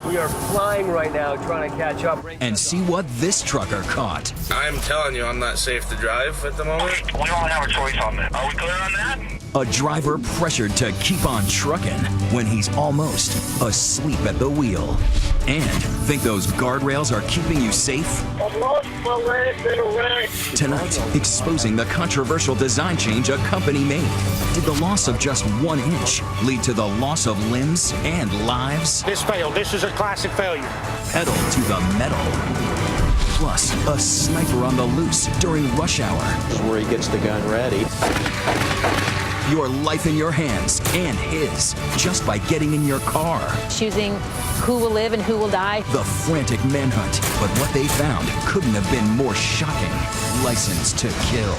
We are flying right now, trying to catch up. And see what this trucker caught. I'm telling you, I'm not safe to drive at the moment. We don't have a choice on that. Are we clear on that? A driver pressured to keep on trucking when he's almost asleep at the wheel. And think those guardrails are keeping you safe? I've lost my legs in a wreck. Tonight, exposing the controversial design change a company made. Did the loss of just 1 inch lead to the loss of limbs and lives? This failed. This is a classic failure. Pedal to the metal. Plus, a sniper on the loose during rush hour. This is where he gets the gun ready. Your life in your hands and his just by getting in your car. Choosing who will live and who will die. The frantic manhunt. But what they found couldn't have been more shocking. License to kill.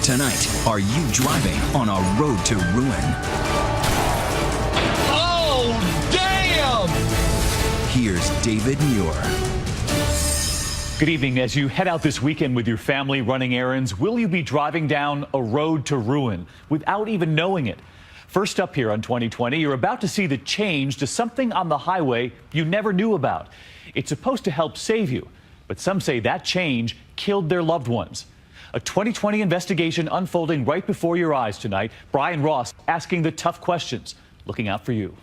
Tonight, are you driving on a road to ruin? Oh, damn! Here's David Muir. Good evening. As you head out this weekend with your family running errands, will you be driving down a road to ruin without even knowing it? First up here on 2020, you're about to see the change to something on the highway you never knew about. It's supposed to help save you, but some say that change killed their loved ones. A 2020 investigation unfolding right before your eyes tonight. Brian Ross asking the tough questions, looking out for you.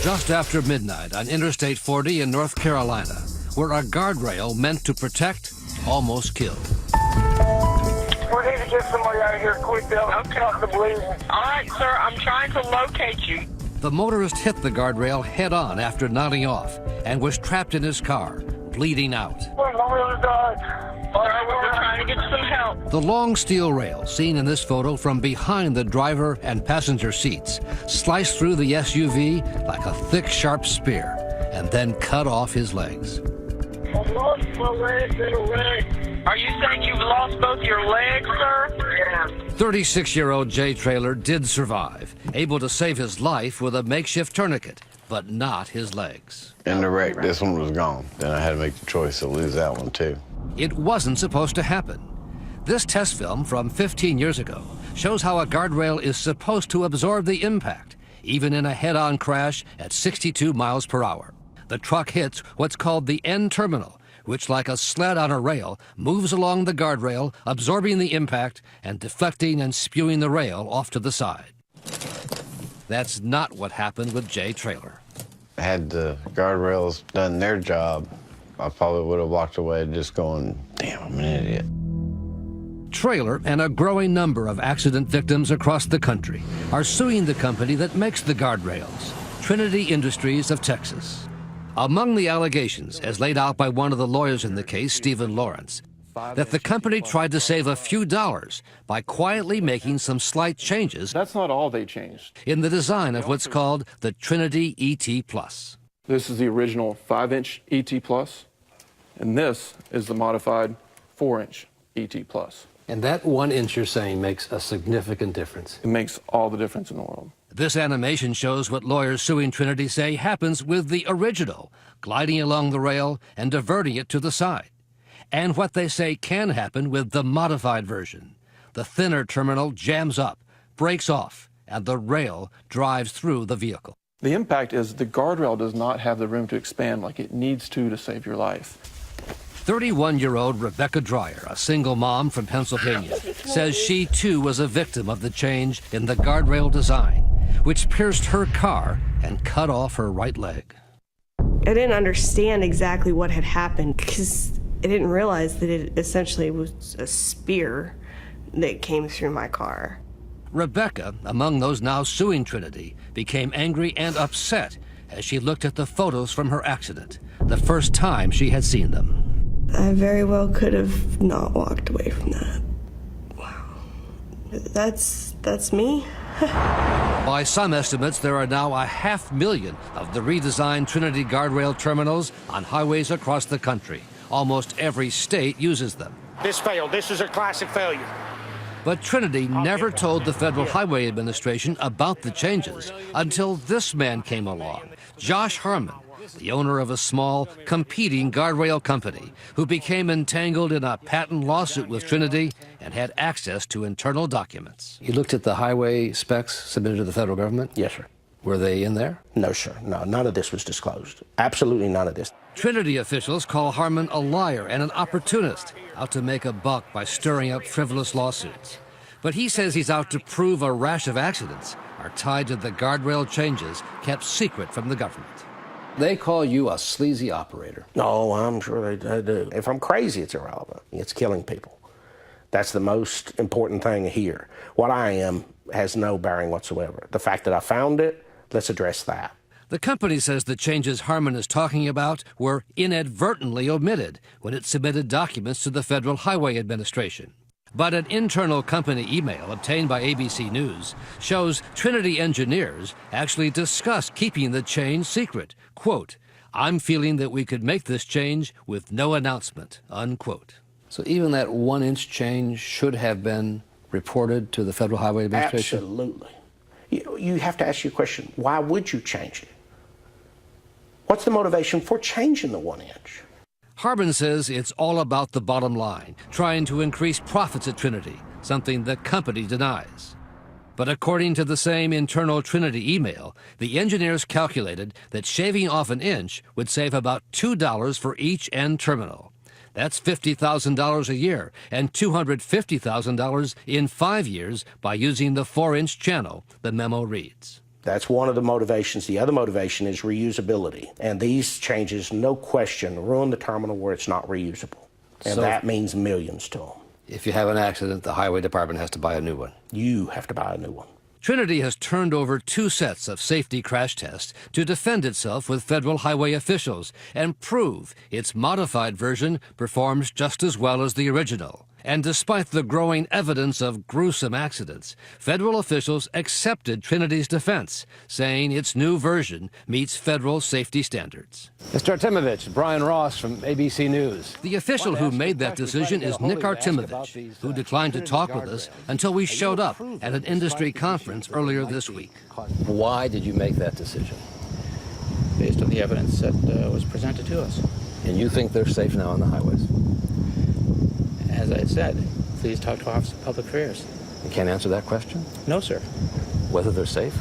Just after midnight on Interstate 40 in North Carolina, where a guardrail meant to protect almost killed. We need to get somebody out of here quick. They'll stop the bleeding. All right, sir, I'm trying to locate you. The motorist hit the guardrail head-on after nodding off and was trapped in his car, bleeding out. My mother died. All right, we're trying to get some help. The long steel rail, seen in this photo from behind the driver and passenger seats, sliced through the SUV like a thick, sharp spear and then cut off his legs. I've lost my legs in a wreck. Are you saying you've lost both your legs, sir? Yeah. 36-year-old Jay Traylor did survive, able to save his life with a makeshift tourniquet, but not his legs. In the wreck, this one was gone. Then I had to make the choice to lose that one, too. It wasn't supposed to happen. This test film from 15 years ago shows how a guardrail is supposed to absorb the impact, even in a head-on crash at 62 miles per hour. The truck hits what's called the end terminal, which, like a sled on a rail, moves along the guardrail, absorbing the impact and deflecting and spewing the rail off to the side. That's not what happened with Jay Traylor. Had the guardrails done their job, I probably would have walked away just going, damn, I'm an idiot. Traylor and a growing number of accident victims across the country are suing the company that makes the guardrails, Trinity Industries of Texas. Among the allegations, as laid out by one of the lawyers in the case, Stephen Lawrence, that the company tried to save a few dollars by quietly making some slight changes. That's not all they changed. In the design of what's called the Trinity ET Plus. This is the original 5-inch ET Plus, and this is the modified 4-inch ET Plus. And that 1 inch you're saying makes a significant difference. It makes all the difference in the world. This animation shows what lawyers suing Trinity say happens with the original, gliding along the rail and diverting it to the side. And what they say can happen with the modified version. The thinner terminal jams up, breaks off, and the rail drives through the vehicle. The impact is the guardrail does not have the room to expand like it needs to save your life. 31-year-old Rebecca Dreyer, a single mom from Pennsylvania, says she too was a victim of the change in the guardrail design, which pierced her car and cut off her right leg. I didn't understand exactly what had happened because I didn't realize that it essentially was a spear that came through my car. Rebecca, among those now suing Trinity, became angry and upset as she looked at the photos from her accident, the first time she had seen them. I very well could have not walked away from that. Wow. That's me. By some estimates, there are now 500,000 of the redesigned Trinity guardrail terminals on highways across the country. Almost every state uses them. This failed. This is a classic failure. But Trinity never told the Federal Highway Administration about the changes until this man came along, Josh Harmon, the owner of a small, competing guardrail company, who became entangled in a patent lawsuit with Trinity and had access to internal documents. You looked at the highway specs submitted to the federal government? Yes, sir. Were they in there? No, sir. No, none of this was disclosed. Absolutely none of this. Trinity officials call Harmon a liar and an opportunist, out to make a buck by stirring up frivolous lawsuits. But he says he's out to prove a rash of accidents are tied to the guardrail changes kept secret from the government. They call you a sleazy operator. No, I'm sure they do. If I'm crazy, it's irrelevant. It's killing people. That's the most important thing here. What I am has no bearing whatsoever. The fact that I found it, let's address that. The company says the changes Harmon is talking about were inadvertently omitted when it submitted documents to the Federal Highway Administration. But an internal company email obtained by ABC News shows Trinity engineers actually discussed keeping the change secret. Quote, "I'm feeling that we could make this change with no announcement," unquote. So even that 1-inch change should have been reported to the Federal Highway Administration? Absolutely. You have to ask your question, why would you change it? What's the motivation for changing the 1-inch? Harmon says it's all about the bottom line, trying to increase profits at Trinity, something the company denies. But according to the same internal Trinity email, the engineers calculated that shaving off an inch would save about $2 for each end terminal. That's $50,000 a year and $250,000 in 5 years by using the 4-inch channel, the memo reads. That's one of the motivations. The other motivation is reusability. And these changes, no question, ruin the terminal where it's not reusable. And So that means millions to them. If you have an accident, the highway department has to buy a new one. You have to buy a new one. Trinity has turned over 2 sets of safety crash tests to defend itself with federal highway officials and prove its modified version performs just as well as the original. And despite the growing evidence of gruesome accidents, federal officials accepted Trinity's defense, saying its new version meets federal safety standards. Mr. Artemovich, Brian Ross from ABC News. The official who made that decision is Nick Artemovich, who declined to talk with us until we showed up at an industry conference earlier this week. Why did you make that decision? Based on the evidence that was presented to us. And you think they're safe now on the highways? As I said, please talk to Office of Public Affairs. You can't answer that question? No, sir. Whether they're safe?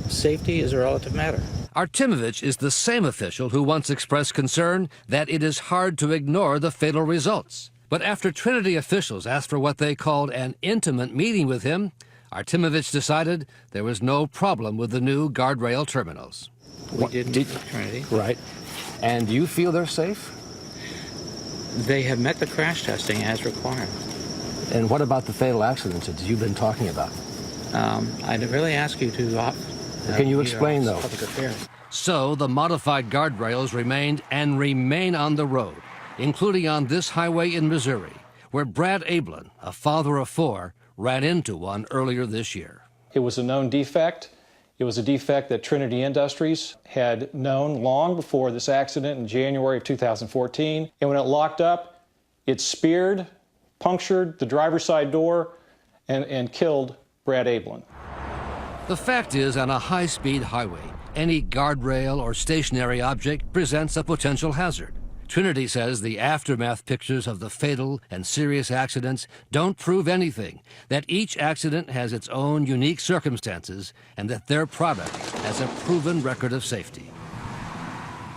Safety is a relative matter. Artemovich is the same official who once expressed concern that it is hard to ignore the fatal results. But after Trinity officials asked for what they called an intimate meeting with him, Artemovich decided there was no problem with the new guardrail terminals. We did meet with Trinity. Right. And you feel they're safe? They have met the crash testing as required. And what about the fatal accidents that you've been talking about? I'd really ask you to... Can you explain, though? Public Affairs. So the modified guardrails remained and remain on the road, including on this highway in Missouri, where Brad Ablin, a father of 4, ran into one earlier this year. It was a known defect. It was a defect that Trinity Industries had known long before this accident in January of 2014. And when it locked up, it speared, punctured the driver's side door, and killed Brad Ablin. The fact is, on a high-speed highway, any guardrail or stationary object presents a potential hazard. Trinity says the aftermath pictures of the fatal and serious accidents don't prove anything, that each accident has its own unique circumstances, and that their product has a proven record of safety.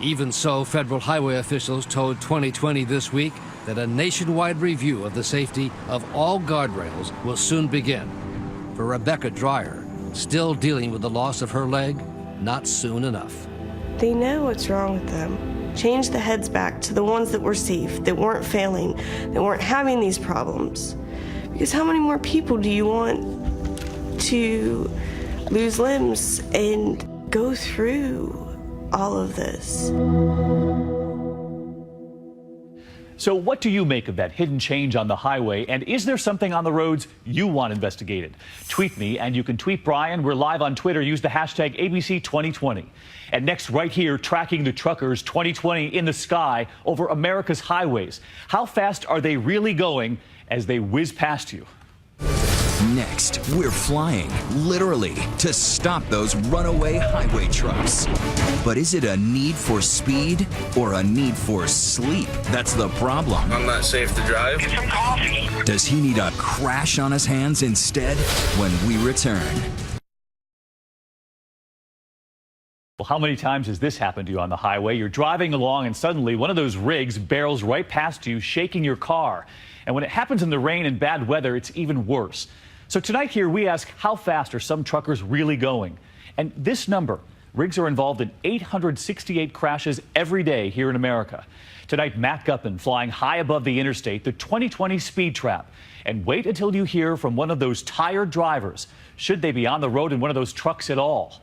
Even so, federal highway officials told 2020 this week that a nationwide review of the safety of all guardrails will soon begin. For Rebecca Dreyer, still dealing with the loss of her leg, not soon enough. They know what's wrong with them. Change the heads back to the ones that were safe, that weren't failing, that weren't having these problems. Because how many more people do you want to lose limbs and go through all of this? So what do you make of that hidden change on the highway? And is there something on the roads you want investigated? Tweet me, and you can tweet Brian. We're live on Twitter. Use the hashtag ABC2020. And next, right here, tracking the truckers 2020 in the sky over America's highways. How fast are they really going as they whiz past you? Next, we're flying, literally, to stop those runaway highway trucks. But is it a need for speed or a need for sleep that's the problem? I'm not safe to drive. Get some coffee. Does he need a crash on his hands instead? When we return. Well, how many times has this happened to you on the highway? You're driving along and suddenly one of those rigs barrels right past you, shaking your car. And when it happens in the rain and bad weather, it's even worse. So tonight here we ask, how fast are some truckers really going? And this number, rigs are involved in 868 crashes every day here in America. Tonight, Matt Guppin flying high above the interstate, the 2020 speed trap. And wait until you hear from one of those tired drivers, should they be on the road in one of those trucks at all.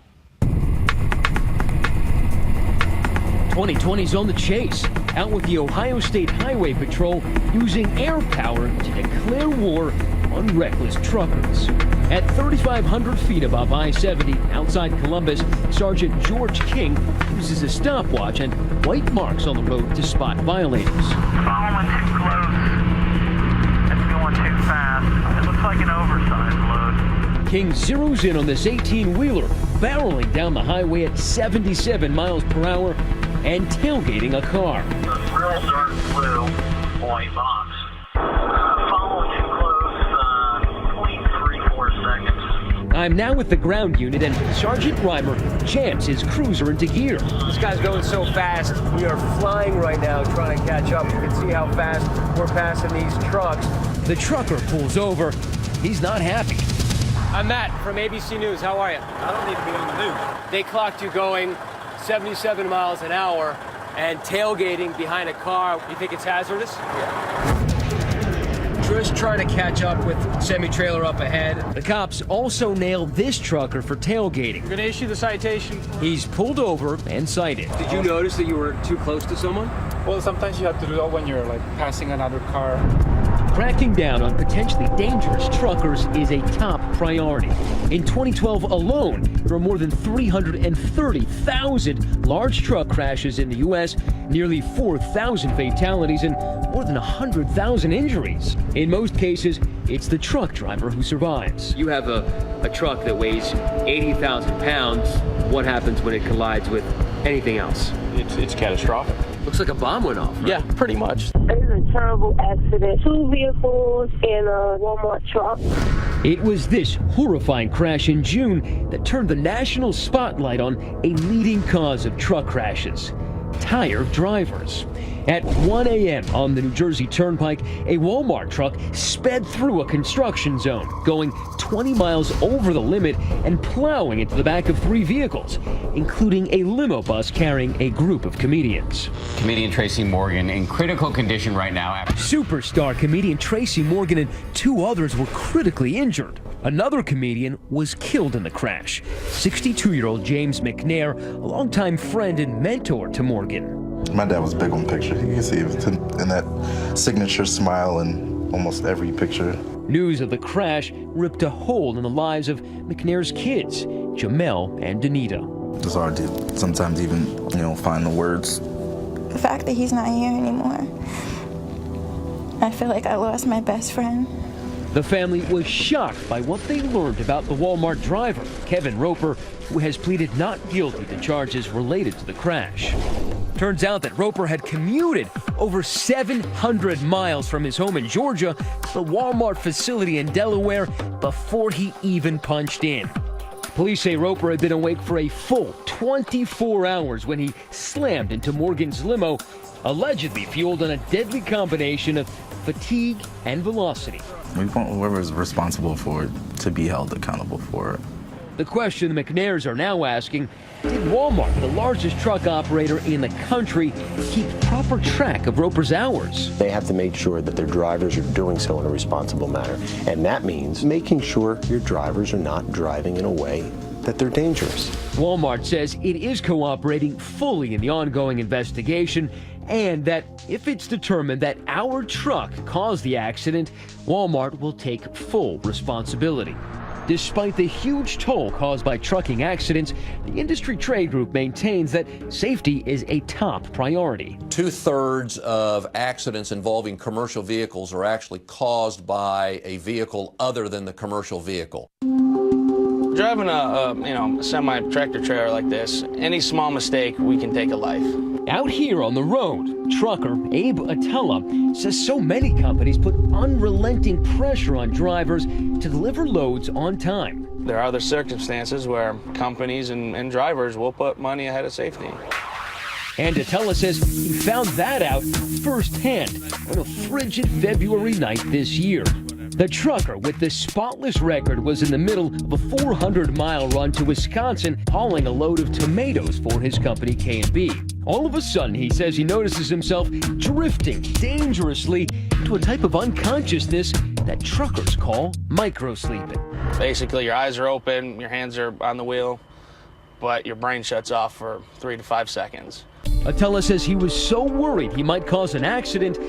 2020's on the chase, out with the Ohio State Highway Patrol using air power to declare war on reckless truckers. At 3,500 feet above I-70 outside Columbus, Sergeant George King uses a stopwatch and white marks on the road to spot violators. Following too close. It's going too fast. It looks like an oversized load. King zeroes in on this 18-wheeler, barreling down the highway at 77 miles per hour and tailgating a car. The real dark blue white box. Following too close, 0.34 seconds. I'm now with the ground unit, and Sergeant Reimer jams his cruiser into gear. This guy's going so fast. We are flying right now trying to catch up. You can see how fast we're passing these trucks. The trucker pulls over. He's not happy. I'm Matt from ABC News. How are you? I don't need to be on the news. They clocked you going 77 miles an hour and tailgating behind a car. You think it's hazardous? Yeah. Just trying to catch up with semi-trailer up ahead. The cops also nailed this trucker for tailgating. We're going to issue the citation. He's pulled over and cited. Did you notice that you were too close to someone? Well, sometimes you have to do that when you're like passing another car. Cracking down on potentially dangerous truckers is a top priority. In 2012 alone, there were more than 330,000 large truck crashes in the U.S., nearly 4,000 fatalities, and more than 100,000 injuries. In most cases, it's the truck driver who survives. You have a truck that weighs 80,000 pounds. What happens when it collides with anything else? It's catastrophic. Looks like a bomb went off, right? Yeah, pretty much. It was a terrible accident. 2 vehicles and a Walmart truck. It was this horrifying crash in June that turned the national spotlight on a leading cause of truck crashes: tired drivers. At 1 a.m. on the New Jersey Turnpike, a Walmart truck sped through a construction zone, going 20 miles over the limit and plowing into the back of 3 vehicles, including a limo bus carrying a group of comedians. Comedian Tracy Morgan in critical condition right now. Superstar comedian Tracy Morgan and 2 others were critically injured. Another comedian was killed in the crash. 62-year-old James McNair, a longtime friend and mentor to Morgan. My dad was big on pictures. You can see it in that signature smile in almost every picture. News of the crash ripped a hole in the lives of McNair's kids, Jamel and Danita. It's hard to sometimes even, find the words. The fact that he's not here anymore, I feel like I lost my best friend. The family was shocked by what they learned about the Walmart driver, Kevin Roper, who has pleaded not guilty to charges related to the crash. Turns out that Roper had commuted over 700 miles from his home in Georgia to the Walmart facility in Delaware before he even punched in. Police say Roper had been awake for a full 24 hours when he slammed into Morgan's limo, allegedly fueled on a deadly combination of fatigue and velocity. We want whoever's responsible for it to be held accountable for it. The question the McNairs are now asking: did Walmart, the largest truck operator in the country, keep proper track of Roper's hours? They have to make sure that their drivers are doing so in a responsible manner. And that means making sure your drivers are not driving in a way that they're dangerous. Walmart says it is cooperating fully in the ongoing investigation, and that if it's determined that our truck caused the accident, Walmart will take full responsibility. Despite the huge toll caused by trucking accidents, the industry trade group maintains that safety is a top priority. 2/3 of accidents involving commercial vehicles are actually caused by a vehicle other than the commercial vehicle. Driving a semi-tractor trailer like this, any small mistake, we can take a life. Out here on the road, trucker Abe Attella says so many companies put unrelenting pressure on drivers to deliver loads on time. There are other circumstances where companies and drivers will put money ahead of safety. And Attella says he found that out firsthand on a frigid February night this year. The trucker with the spotless record was in the middle of a 400-mile run to Wisconsin hauling a load of tomatoes for his company K&B. All of a sudden, he says he notices himself drifting dangerously to a type of unconsciousness that truckers call microsleeping. Basically, your eyes are open, your hands are on the wheel, but your brain shuts off for 3 to 5 seconds. Attella says he was so worried he might cause an accident,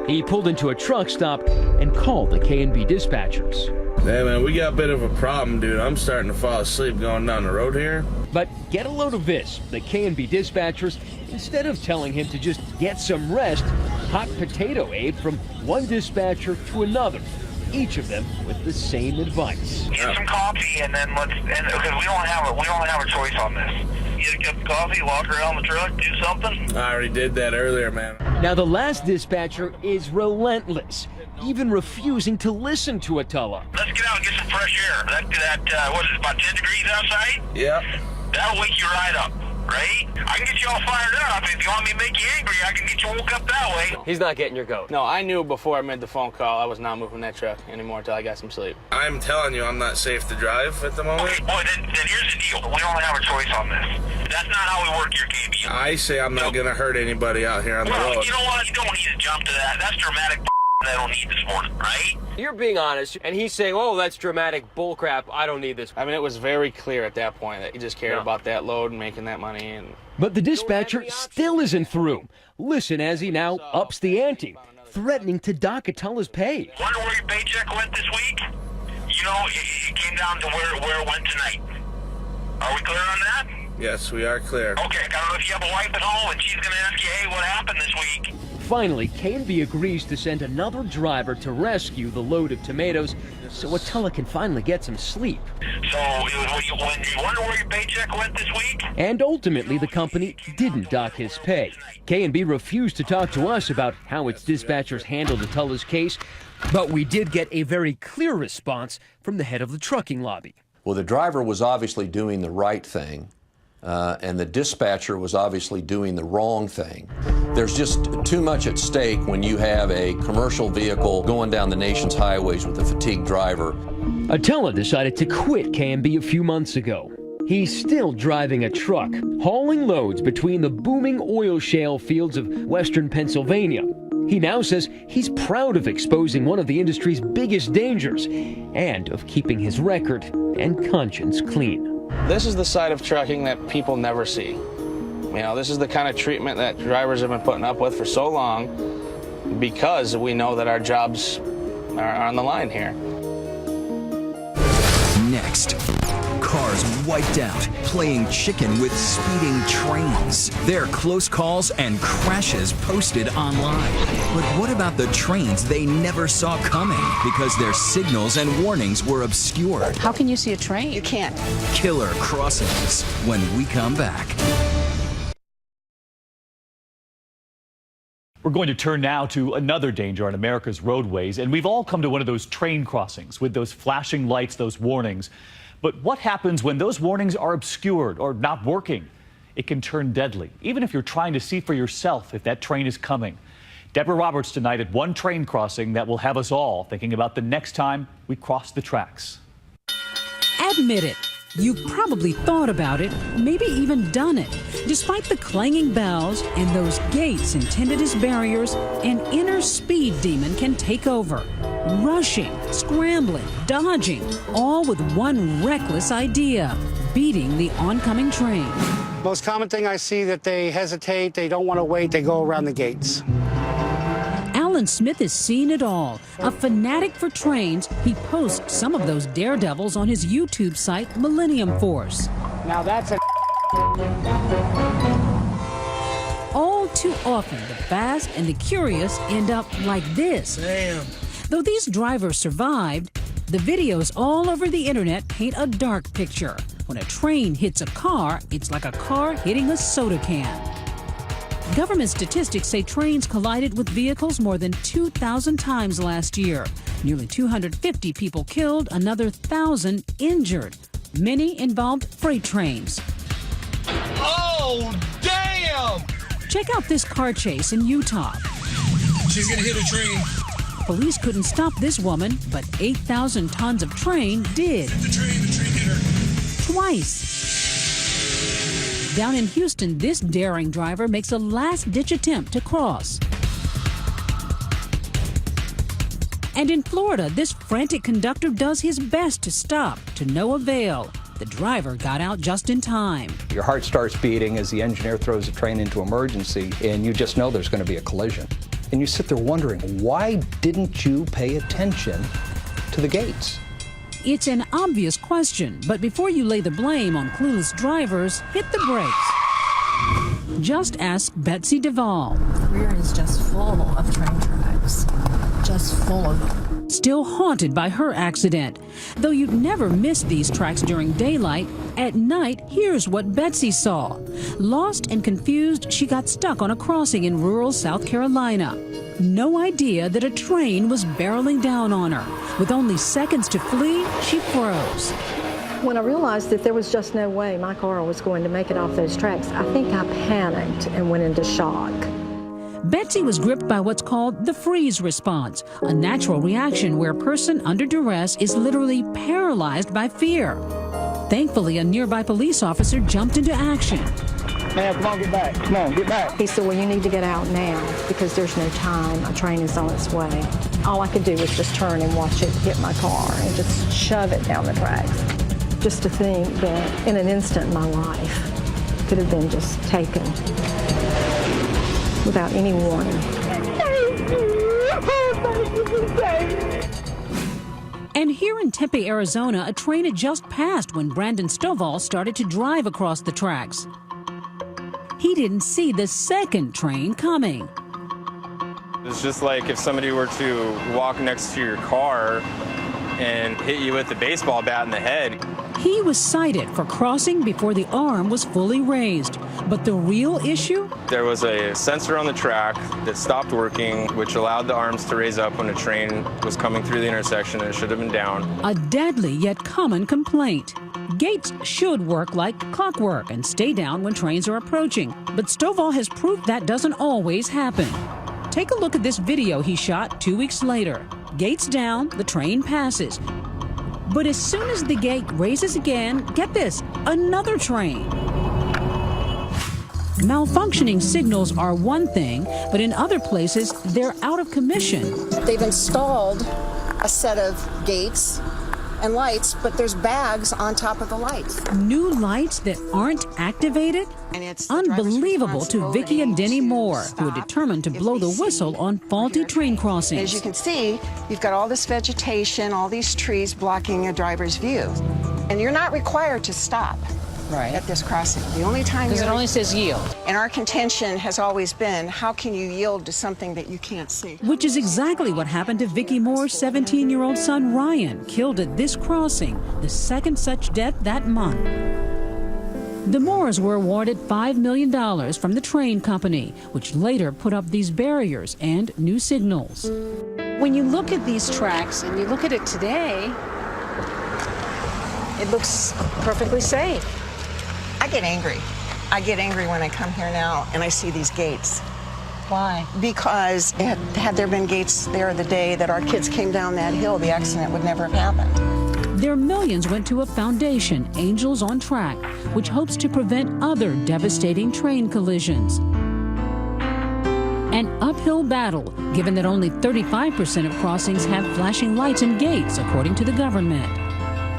he pulled into a truck stop and called the K&B dispatchers. Hey man, we got a bit of a problem, dude. I'm starting to fall asleep going down the road here. But get a load of this. The K&B dispatchers, instead of telling him to just get some rest, hot potato Abe from one dispatcher to another, each of them with the same advice. Get some coffee and then because we don't have a choice on this. Get a cup of coffee, walk around the truck, do something. I already did that earlier, man. Now the last dispatcher is relentless, even refusing to listen to Attella. Let's get out and get some fresh air. What is it, about 10 degrees outside? Yeah. That'll wake you right up, right? I can get you all fired up. If you want me to make you angry, I can get you woke up that way. He's not getting your goat. No, I knew before I made the phone call I was not moving that truck anymore until I got some sleep. I'm telling you, I'm not safe to drive at the moment. Okay, boy, then here's the deal. We don't have a choice on this. That's not how we work here, KB. I say I'm not going to hurt anybody out here on the road. You know what? You don't need to jump to that. That's dramatic I don't need this morning, right? You're being honest, and he's saying, oh, that's dramatic bullcrap. I don't need this. I mean, it was very clear at that point that he just cared about that load and making that money. And But the dispatcher still isn't through. Listen as he now ups the ante, threatening to dock Attella's pay. Wonder where your paycheck went this week? You know, it came down to where it went tonight. Are we clear on that? Yes, we are clear. Okay, I don't know if you have a wife at home and she's going to ask you, hey, what happened this week? Finally, K&B agrees to send another driver to rescue the load of tomatoes so Attella can finally get some sleep. So, you wonder where your paycheck went this week? And ultimately, the company didn't dock his pay. K&B refused to talk to us about how its dispatchers handled Attella's case, but we did get a very clear response from the head of the trucking lobby. Well, the driver was obviously doing the right thing. And the dispatcher was obviously doing the wrong thing. There's just too much at stake when you have a commercial vehicle going down the nation's highways with a fatigued driver. Attella decided to quit K&B a few months ago. He's still driving a truck, hauling loads between the booming oil shale fields of western Pennsylvania. He now says he's proud of exposing one of the industry's biggest dangers and of keeping his record and conscience clean. This is the side of trucking that people never see. You know, this is the kind of treatment that drivers have been putting up with for so long because we know that our jobs are on the line here. Next, cars wiped out, playing chicken with speeding trains. Their close calls and crashes posted online. But what about the trains they never saw coming because their signals and warnings were obscured? How can you see a train? You can't. Killer crossings when we come back. We're going to turn now to another danger on America's roadways, and we've all come to one of those train crossings with those flashing lights, those warnings. But what happens when those warnings are obscured or not working? It can turn deadly, even if you're trying to see for yourself if that train is coming. Deborah Roberts tonight at one train crossing that will have us all thinking about the next time we cross the tracks. Admit it. You've probably thought about it, maybe even done it. Despite the clanging bells and those gates intended as barriers, an inner speed demon can take over. Rushing, scrambling, dodging, all with one reckless idea: beating the oncoming train. Most common thing I see that they hesitate, they don't want to wait, they go around the gates. Alan Smith has seen it all. A fanatic for trains, he posts some of those daredevils on his YouTube site, Millennium Force. Now that's a... All too often, the fast and the curious end up like this. Damn. Though these drivers survived, the videos all over the internet paint a dark picture. When a train hits a car, it's like a car hitting a soda can. Government statistics say trains collided with vehicles more than 2,000 times last year. Nearly 250 people killed, another 1,000 injured. Many involved freight trains. Oh, damn! Check out this car chase in Utah. She's gonna hit a train. Police couldn't stop this woman, but 8,000 tons of train did. The train hit her. Twice. Down in Houston, this daring driver makes a last-ditch attempt to cross. And in Florida, this frantic conductor does his best to stop, to no avail. The driver got out just in time. Your heart starts beating as the engineer throws the train into emergency, and you just know there's going to be a collision. And you sit there wondering, why didn't you pay attention to the gates? It's an obvious question, but before you lay the blame on clueless drivers, hit the brakes. Just ask Betsy Duvall. The rear is just full of train tracks, just full of them. Still haunted by her accident. Though you'd never miss these tracks during daylight, at night, here's what Betsy saw. Lost and confused, she got stuck on a crossing in rural South Carolina. No idea that a train was barreling down on her. With only seconds to flee, she froze. When I realized that there was just no way my car was going to make it off those tracks, I think I panicked and went into shock. Betsy was gripped by what's called the freeze response, a natural reaction where a person under duress is literally paralyzed by fear. Thankfully, a nearby police officer jumped into action. Ma'am, come on, get back. Come on, get back. He said, well, you need to get out now because there's no time. A train is on its way. All I could do was just turn and watch it hit my car and just shove it down the tracks. Just to think that in an instant my life could have been just taken without any warning. And here in Tempe, Arizona, a train had just passed when Brandon Stovall started to drive across the tracks. He didn't see the second train coming. It's just like if somebody were to walk next to your car and hit you with a baseball bat in the head. He was cited for crossing before the arm was fully raised. But the real issue? There was a sensor on the track that stopped working, which allowed the arms to raise up when a train was coming through the intersection and it should have been down. A deadly yet common complaint. Gates should work like clockwork and stay down when trains are approaching. But Stovall has proof that doesn't always happen. Take a look at this video he shot 2 weeks later. Gates down, the train passes. But as soon as the gate raises again, get this, another train. Malfunctioning signals are one thing, but in other places, they're out of commission. They've installed a set of gates and lights, but there's bags on top of the lights. New lights that aren't activated? And it's unbelievable to Vicki and Denny Moore, who are determined to blow the whistle on faulty train crossings. As you can see, you've got all this vegetation, all these trees blocking a driver's view. And you're not required to stop at this crossing. The only time Because it only says yield. And our contention has always been, how can you yield to something that you can't see? Which is exactly what happened to Vicki Moore's 17-year-old son, Ryan, killed at this crossing, the second such death that month. The Moores were awarded $5 million from the train company, which later put up these barriers and new signals. When you look at these tracks and you look at it today, it looks perfectly safe. I get angry. I get angry when I come here now and I see these gates. Why? Because had there been gates there the day that our kids came down that hill, the accident would never have happened. Their millions went to a foundation, Angels on Track, which hopes to prevent other devastating train collisions. An uphill battle, given that only 35% of crossings have flashing lights and gates, according to the government.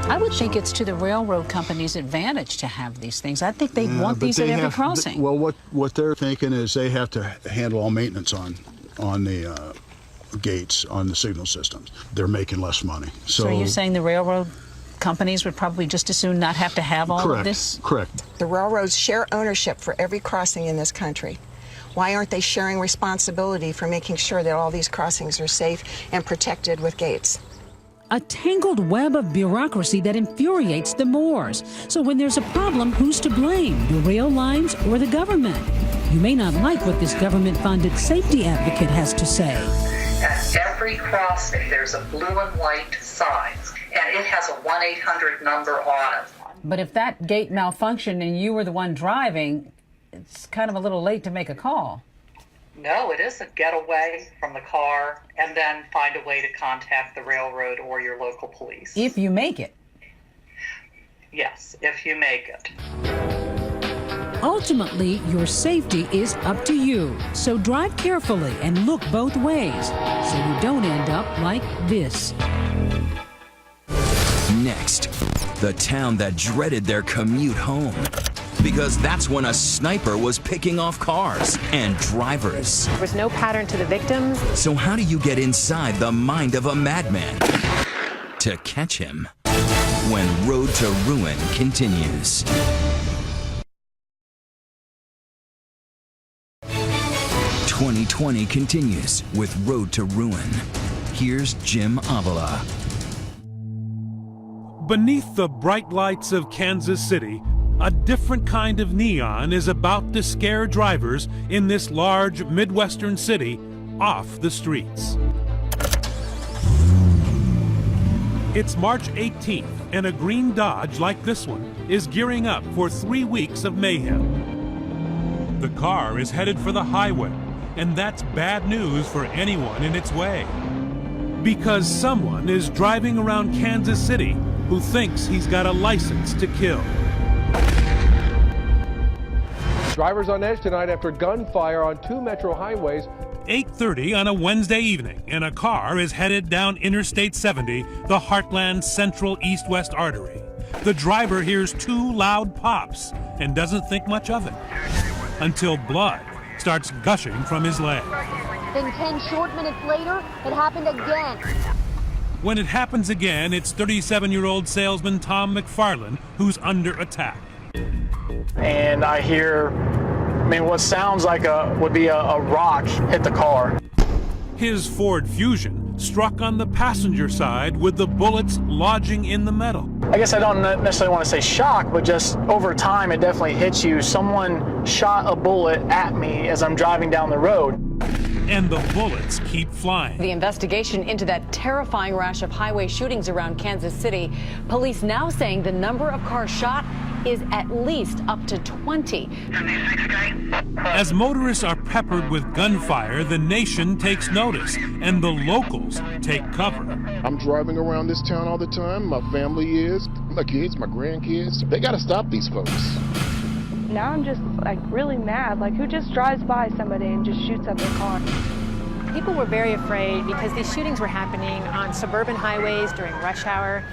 I would think it's to the railroad company's advantage to have these things. I think they'd want these at every crossing. Well, what they're thinking is they have to handle all maintenance on the gates, on the signal systems. They're making less money. So you're saying the railroad companies would probably just as soon not have to have all of this? Correct. The railroads share ownership for every crossing in this country. Why aren't they sharing responsibility for making sure that all these crossings are safe and protected with gates? A tangled web of bureaucracy that infuriates the Moores. So when there's a problem, who's to blame? The rail lines or the government? You may not like what this government-funded safety advocate has to say. At every crossing, there's a blue and white sign, and it has a 1-800 number on it. But if that gate malfunctioned and you were the one driving, it's kind of a little late to make a call. No, it isn't. Get away from the car and then find a way to contact the railroad or your local police. If you make it. Yes, if you make it. Ultimately, your safety is up to you. So drive carefully and look both ways so you don't end up like this. Next, the town that dreaded their commute home. Because that's when a sniper was picking off cars and drivers. There was no pattern to the victims. So how do you get inside the mind of a madman to catch him when Road to Ruin continues? "2020 continues with Road to Ruin." Here's Jim Avila. Beneath the bright lights of Kansas City, a different kind of neon is about to scare drivers in this large Midwestern city off the streets. It's March 18th, and a green Dodge like this one is gearing up for 3 weeks of mayhem. The car is headed for the highway, and that's bad news for anyone in its way. Because someone is driving around Kansas City who thinks he's got a license to kill. Drivers on edge tonight after gunfire on 2 metro highways. 8:30 on a Wednesday evening, and a car is headed down Interstate 70, the Heartland's central east-west artery. The driver hears 2 loud pops and doesn't think much of it until blood starts gushing from his leg. Then 10 short minutes later, it happened again. When it happens again, it's 37-year-old salesman Tom McFarland who's under attack. And I hear, what sounds like would be a rock hit the car. His Ford Fusion struck on the passenger side with the bullets lodging in the metal. I guess I don't necessarily want to say shock, but just over time it definitely hits you. Someone shot a bullet at me as I'm driving down the road. And the bullets keep flying. The investigation into that terrifying rash of highway shootings around Kansas City. Police now saying the number of cars shot is at least up to 20. As motorists are peppered with gunfire, the nation takes notice, and the locals take cover. I'm driving around this town all the time. My family is, my kids, my grandkids. They got to stop these folks. Now I'm just really mad. Who just drives by somebody and just shoots up their car? People were very afraid because these shootings were happening on suburban highways during rush hour.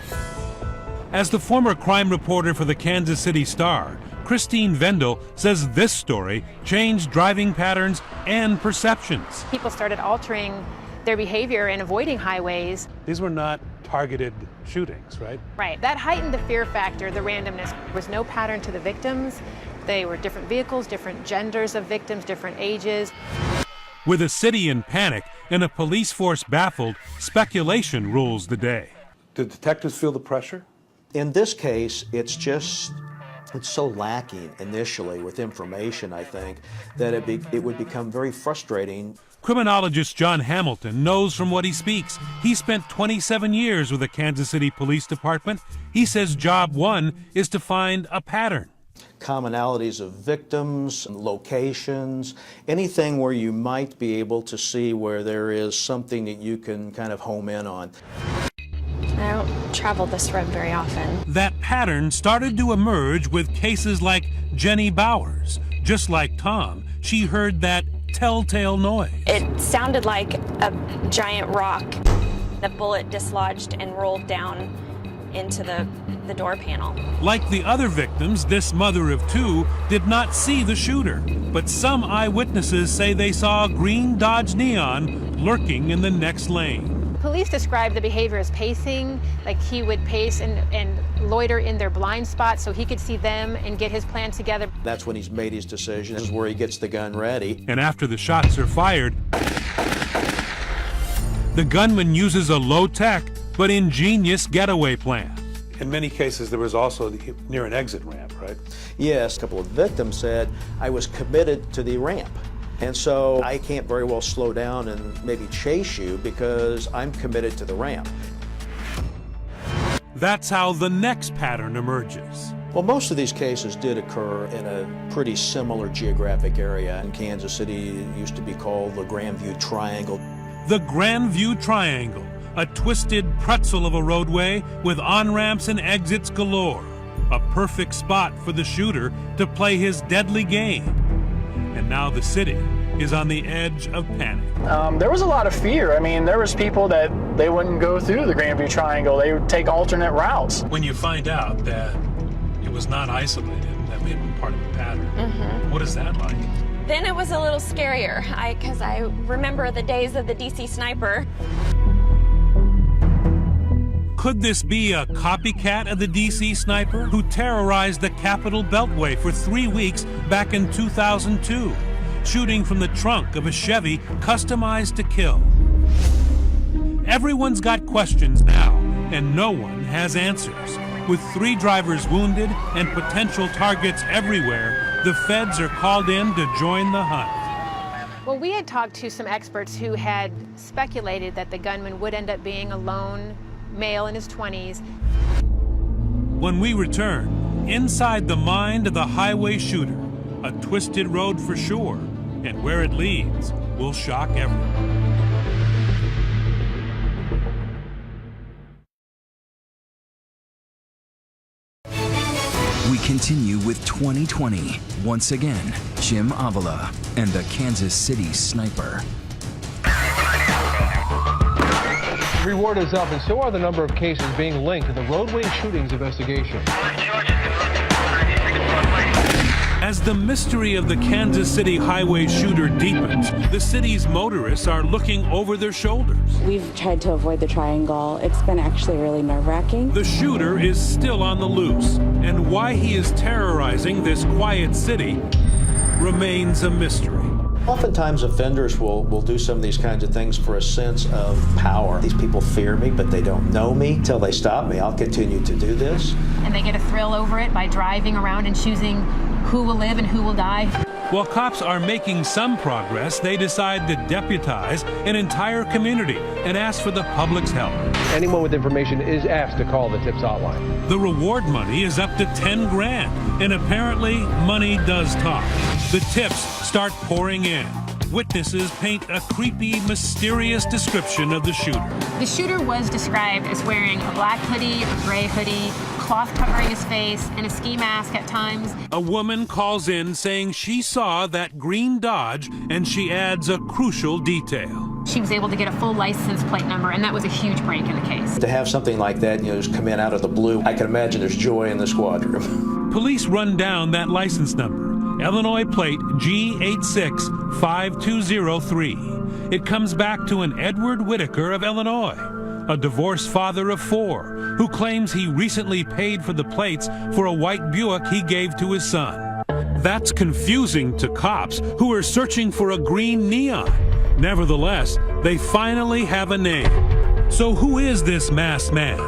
As the former crime reporter for the Kansas City Star, Christine Vendel says this story changed driving patterns and perceptions. People started altering their behavior and avoiding highways. These were not targeted shootings, right? Right. That heightened the fear factor, the randomness. There was no pattern to the victims. They were different vehicles, different genders of victims, different ages. With a city in panic and a police force baffled, speculation rules the day. Did detectives feel the pressure? In this case, it's so lacking initially with information, I think, that it would become very frustrating. Criminologist John Hamilton knows from what he speaks. He spent 27 years with the Kansas City Police Department. He says job one is to find a pattern. Commonalities of victims, locations, anything where you might be able to see where there is something that you can kind of home in on. I don't travel this road very often. That pattern started to emerge with cases like Jenny Bowers. Just like Tom, she heard that telltale noise. It sounded like a giant rock. The bullet dislodged and rolled down into the door panel. Like the other victims, this mother of 2 did not see the shooter, but some eyewitnesses say they saw a green Dodge Neon lurking in the next lane. Police described the behavior as pacing, like he would pace and loiter in their blind spots so he could see them and get his plan together. That's when he's made his decision. This is where he gets the gun ready. And after the shots are fired, the gunman uses a low-tech but ingenious getaway plan. In many cases, there was also near an exit ramp, right? Yes, a couple of victims said, I was committed to the ramp. And so I can't very well slow down and maybe chase you because I'm committed to the ramp. That's how the next pattern emerges. Well, most of these cases did occur in a pretty similar geographic area. In Kansas City, it used to be called the Grandview Triangle. The Grandview Triangle, a twisted pretzel of a roadway with on-ramps and exits galore. A perfect spot for the shooter to play his deadly game. And now the city is on the edge of panic. There was a lot of fear. I mean, there was people that they wouldn't go through the Grandview Triangle. They would take alternate routes. When you find out that it was not isolated, that may have been part of a pattern, what is that like? Then it was a little scarier, because I remember the days of the DC sniper. Could this be a copycat of the DC sniper who terrorized the Capitol Beltway for 3 weeks back in 2002, shooting from the trunk of a Chevy customized to kill? Everyone's got questions now, and no one has answers. With 3 drivers wounded and potential targets everywhere, the feds are called in to join the hunt. Well, we had talked to some experts who had speculated that the gunman would end up being a lone male in his 20s. When we return, inside the mind of the highway shooter, a twisted road for sure, and where it leads will shock everyone. We continue with 2020. Once again, Jim Avila and the Kansas City Sniper. Reward is up, and so are the number of cases being linked to the roadway shootings investigation. As the mystery of the Kansas City highway shooter deepens, the city's motorists are looking over their shoulders. We've tried to avoid the triangle. It's been actually really nerve-wracking. The shooter is still on the loose, and why he is terrorizing this quiet city remains a mystery. Oftentimes offenders will do some of these kinds of things for a sense of power. These people fear me, but they don't know me. Till they stop me, I'll continue to do this. And they get a thrill over it by driving around and choosing who will live and who will die. While cops are making some progress, they decide to deputize an entire community and ask for the public's help. Anyone with information is asked to call the TIPS hotline. The reward money is up to 10 grand, and apparently money does talk. The tips start pouring in. Witnesses paint a creepy, mysterious description of the shooter. The shooter was described as wearing a black hoodie, a gray hoodie, cloth covering his face, and a ski mask at times. A woman calls in saying she saw that green Dodge, and she adds a crucial detail. She was able to get a full license plate number, and that was a huge break in the case. To have something like that, just come in out of the blue, I can imagine there's joy in the squad room. Police run down that license number, Illinois plate G865203. It comes back to an Edward Whitaker of Illinois, a divorced father of 4, who claims he recently paid for the plates for a white Buick he gave to his son. That's confusing to cops who are searching for a green neon. Nevertheless, they finally have a name. So who is this masked man?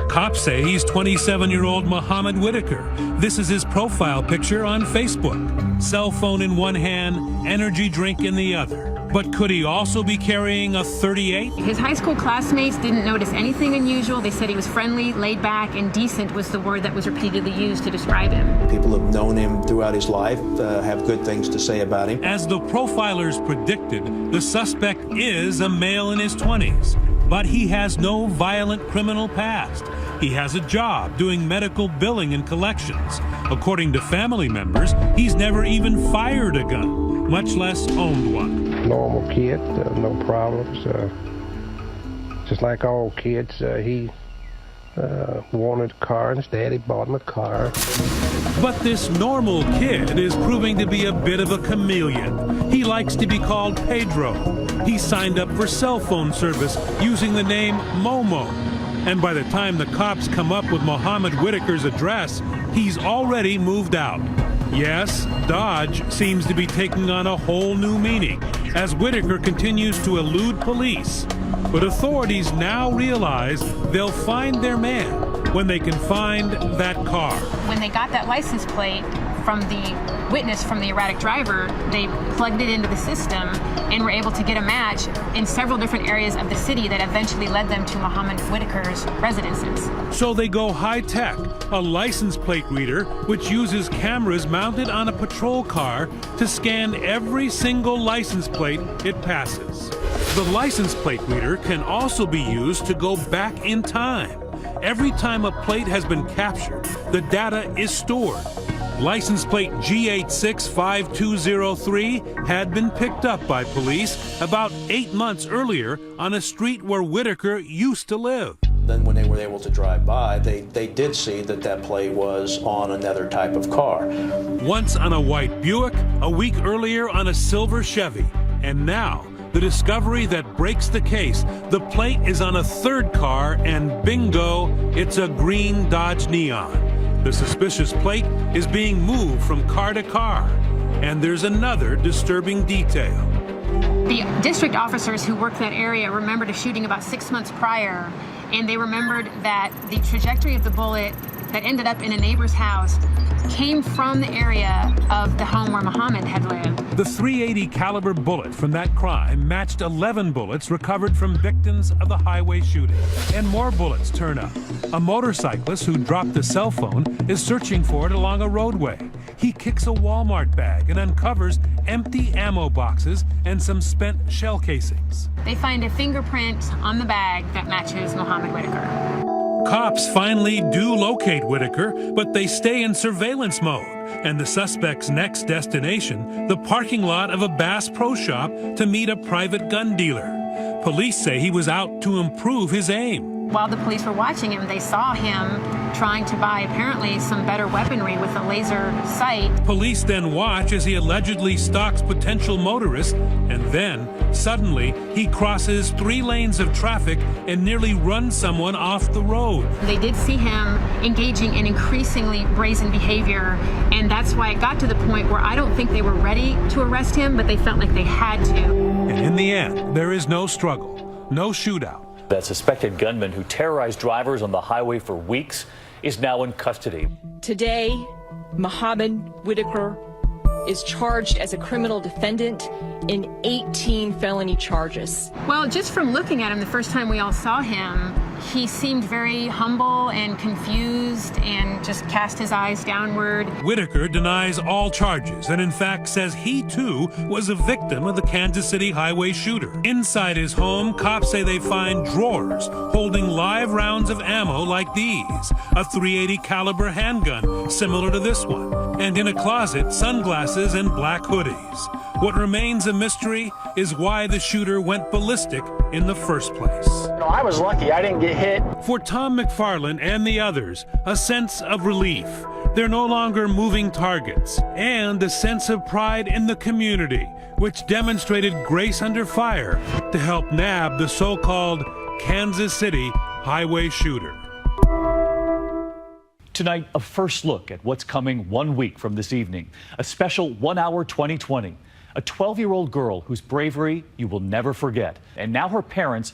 Cops say he's 27-year-old Muhammad Whitaker. This is his profile picture on Facebook. Cell phone in one hand, energy drink in the other. But could he also be carrying a .38? His high school classmates didn't notice anything unusual. They said he was friendly, laid back, and decent was the word that was repeatedly used to describe him. People who have known him throughout his life have good things to say about him. As the profilers predicted, the suspect is a male in his 20s. But he has no violent criminal past. He has a job doing medical billing and collections. According to family members, he's never even fired a gun, much less owned one. Normal kid, no problems. Just like all kids, he wanted a car and his daddy bought him a car. But this normal kid is proving to be a bit of a chameleon. He likes to be called Pedro. He signed up for cell phone service using the name Momo. And by the time the cops come up with Muhammad Whitaker's address, he's already moved out. Yes, Dodge seems to be taking on a whole new meaning as Whitaker continues to elude police. But authorities now realize they'll find their man when they can find that car. When they got that license plate from the witness, from the erratic driver, they plugged it into the system and were able to get a match in several different areas of the city that eventually led them to Muhammad Whitaker's residences. So they go high-tech, a license plate reader which uses cameras mounted on a patrol car to scan every single license plate it passes. The license plate reader can also be used to go back in time. Every time a plate has been captured, the data is stored. License plate G865203 had been picked up by police about 8 months earlier on a street where Whitaker used to live. Then when they were able to drive by, they did see that that plate was on another type of car. Once on a white Buick, a week earlier on a silver Chevy, and now the discovery that breaks the case. The plate is on a third car, and bingo, it's a green Dodge Neon. The suspicious plate is being moved from car to car. And there's another disturbing detail. The district officers who worked that area remembered a shooting about 6 months prior, and they remembered that the trajectory of the bullet that ended up in a neighbor's house came from the area of the home where Muhammad had lived. The .380 caliber bullet from that crime matched 11 bullets recovered from victims of the highway shooting. And more bullets turn up. A motorcyclist who dropped a cell phone is searching for it along a roadway. He kicks a Walmart bag and uncovers empty ammo boxes and some spent shell casings. They find a fingerprint on the bag that matches Muhammad Whitaker. Cops finally do locate Whitaker, but they stay in surveillance mode. And the suspect's next destination, the parking lot of a Bass Pro Shop to meet a private gun dealer. Police say he was out to improve his aim. While the police were watching him, they saw him trying to buy apparently some better weaponry with a laser sight. Police then watch as he allegedly stalks potential motorists, and then, suddenly, he crosses 3 lanes of traffic and nearly runs someone off the road. They did see him engaging in increasingly brazen behavior, and that's why it got to the point where I don't think they were ready to arrest him, but they felt like they had to. And in the end, there is no struggle, no shootout. That suspected gunman who terrorized drivers on the highway for weeks is now in custody. Today, Muhammad Whitaker is charged as a criminal defendant in 18 felony charges. Well, just from looking at him the first time we all saw him, he seemed very humble and confused and just cast his eyes downward. Whitaker denies all charges and in fact says he too was a victim of the Kansas City highway shooter. Inside his home, cops say they find drawers holding live rounds of ammo like these, a .380 caliber handgun similar to this one, and in a closet, sunglasses and black hoodies. What remains a mystery is why the shooter went ballistic in the first place. No, I was lucky. I didn't get hit. For Tom McFarland and the others, a sense of relief. They're no longer moving targets, and a sense of pride in the community, which demonstrated grace under fire to help nab the so-called Kansas City highway shooter. Tonight, a first look at what's coming 1 week from this evening. A special 1 hour 2020. A 12-year-old girl whose bravery you will never forget. And now her parents